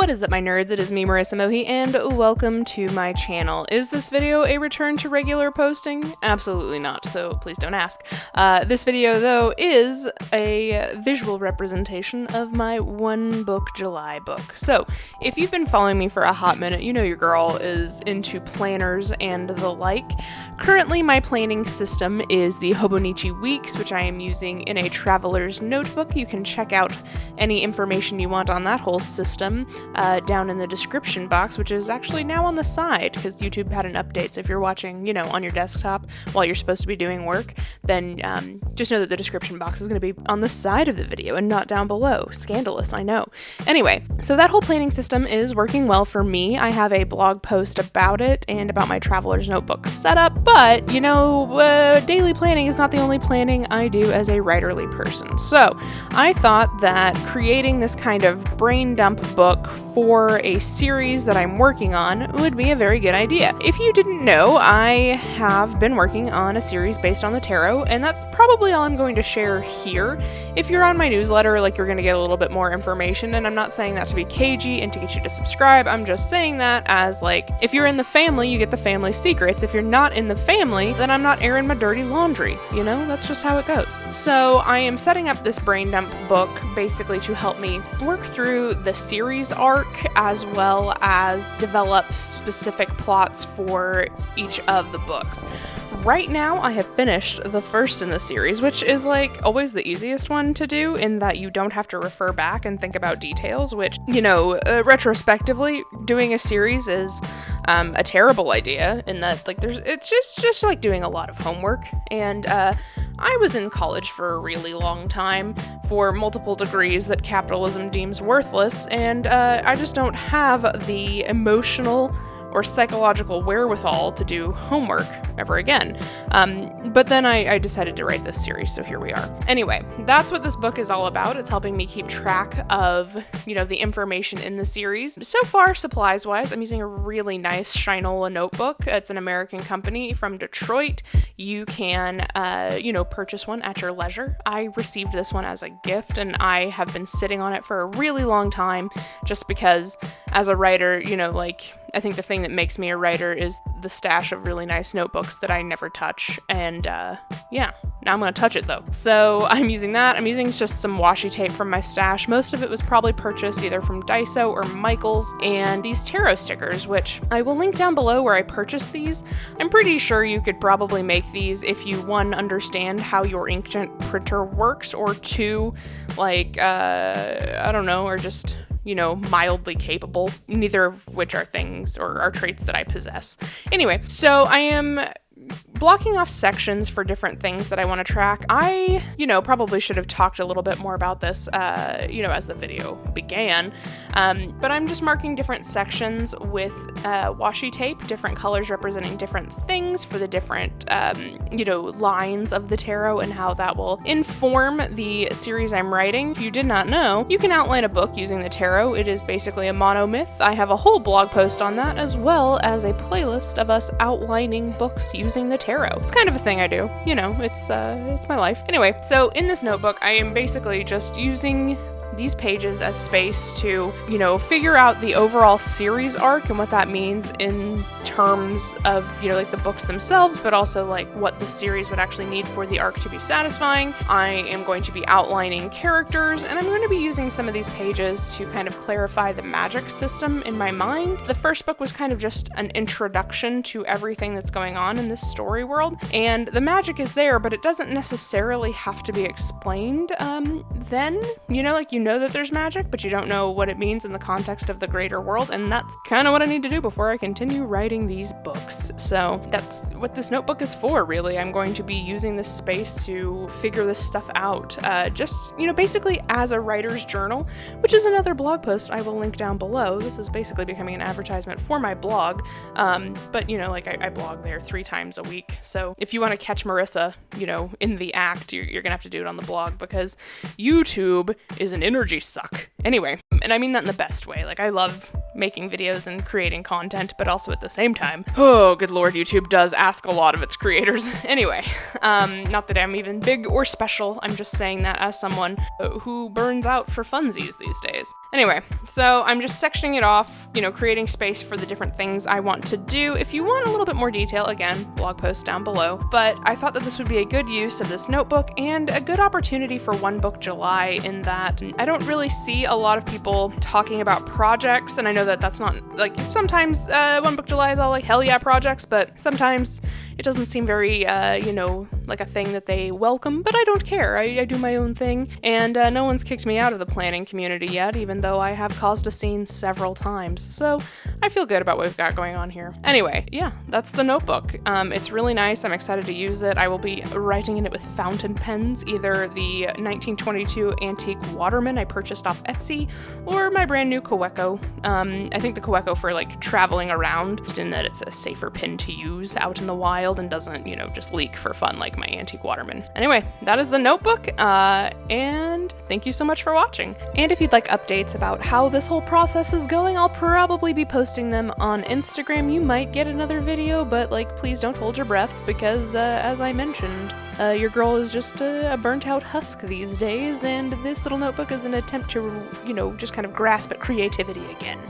What is up, my nerds? It is me, Marisa Mohi, and welcome to my channel. Is this video a return to regular posting? Absolutely not, so please don't ask. This video, though, is a visual representation of my One Book July book. So, if you've been following me for a hot minute, you know your girl is into planners and the like. Currently, my planning system is the Hobonichi Weeks, which I am using in a traveler's notebook. You can check out any information you want on that whole system down in the description box, which is actually now on the side because YouTube had an update. So if you're watching, on your desktop while you're supposed to be doing work, then just know that the description box is going to be on the side of the video and not down below. Scandalous, I know. Anyway, so that whole planning system is working well for me. I have a blog post about it and about my traveler's notebook setup, but daily planning is not the only planning I do as a writerly person. So I thought that creating this kind of brain dump book for a series that I'm working on would be a very good idea. If you didn't know, I have been working on a series based on the tarot, and that's probably all I'm going to share here. If you're on my newsletter, you're going to get a little bit more information, and I'm not saying that to be cagey and to get you to subscribe. I'm just saying that as if you're in the family, you get the family secrets. If you're not in the family, then I'm not airing my dirty laundry. That's just how it goes. So I am setting up this brain dump book basically to help me work through the series arc as well as develop specific plots for each of the books. Right now, I have finished the first in the series, which is always the easiest one to do in that you don't have to refer back and think about details, which, retrospectively, doing a series is a terrible idea in that it's just like doing a lot of homework. And I was in college for a really long time for multiple degrees that capitalism deems worthless, and I just don't have the emotional or psychological wherewithal to do homework ever again. But then I decided to write this series, so here we are. Anyway, that's what this book is all about. It's helping me keep track of, the information in the series. So far, supplies-wise, I'm using a really nice Shinola notebook. It's an American company from Detroit. You can, purchase one at your leisure. I received this one as a gift, and I have been sitting on it for a really long time, just because as a writer, I think the thing that makes me a writer is the stash of really nice notebooks that I never touch, and now I'm gonna touch it though. So I'm using that. I'm using just some washi tape from my stash. Most of it was probably purchased either from Daiso or Michaels, and these tarot stickers, which I will link down below where I purchased these. I'm pretty sure you could probably make these if you, one, understand how your inkjet printer works, or two, I don't know, or just mildly capable, neither of which are things or are traits that I possess. Anyway, so I am blocking off sections for different things that I want to track. I, probably should have talked a little bit more about this, as the video began, but I'm just marking different sections with washi tape, different colors representing different things for the different, lines of the tarot and how that will inform the series I'm writing. If you did not know, you can outline a book using the tarot. It is basically a monomyth. I have a whole blog post on that, as well as a playlist of us outlining books using the tarot. It's kind of a thing I do, it's my life. Anyway, so in this notebook, I am basically just using these pages as space to, figure out the overall series arc and what that means in terms of, the books themselves, but also what the series would actually need for the arc to be satisfying. I am going to be outlining characters, and I'm going to be using some of these pages to kind of clarify the magic system in my mind. The first book was kind of just an introduction to everything that's going on in this story world, and the magic is there, but it doesn't necessarily have to be explained then, that there's magic, but you don't know what it means in the context of the greater world, and that's kind of what I need to do before I continue writing these books. So that's what this notebook is for, really. I'm going to be using this space to figure this stuff out, basically as a writer's journal, which is another blog post I will link down below. This is basically becoming an advertisement for my blog, but I blog there 3 times a week, so if you want to catch Marisa, in the act, you're gonna have to do it on the blog, because YouTube is an energy suck. Anyway, and I mean that in the best way. I love making videos and creating content, but also at the same time, oh, good lord, YouTube does ask a lot of its creators. Anyway, not that I'm even big or special, I'm just saying that as someone who burns out for funsies these days. Anyway, so I'm just sectioning it off, you know, creating space for the different things I want to do. If you want a little bit more detail, again, blog post down below. But I thought that this would be a good use of this notebook and a good opportunity for One Book July, in that I don't really see a lot of people talking about projects, and I know that that's not, like, sometimes One Book July is all like, hell yeah, projects, but sometimes it doesn't seem very, you know, like a thing that they welcome, but I don't care. I do my own thing, and no one's kicked me out of the planning community yet, even though I have caused a scene several times, so I feel good about what we've got going on here. Anyway, yeah, that's the notebook. It's really nice. I'm excited to use it. I will be writing in it with fountain pens, either the 1922 antique Waterman I purchased off Etsy, or my brand new Kaweco. I think the Kaweco for, like, traveling around, just in that it's a safer pen to use out in the wild and doesn't, you know, just leak for fun like my antique Waterman. Anyway, that is the notebook, and thank you so much for watching. And if you'd like updates about how this whole process is going, I'll probably be posting them on Instagram. You might get another video, but, like, please don't hold your breath, because as I mentioned, your girl is just a burnt out husk these days, and this little notebook is an attempt to, you know, just kind of grasp at creativity again.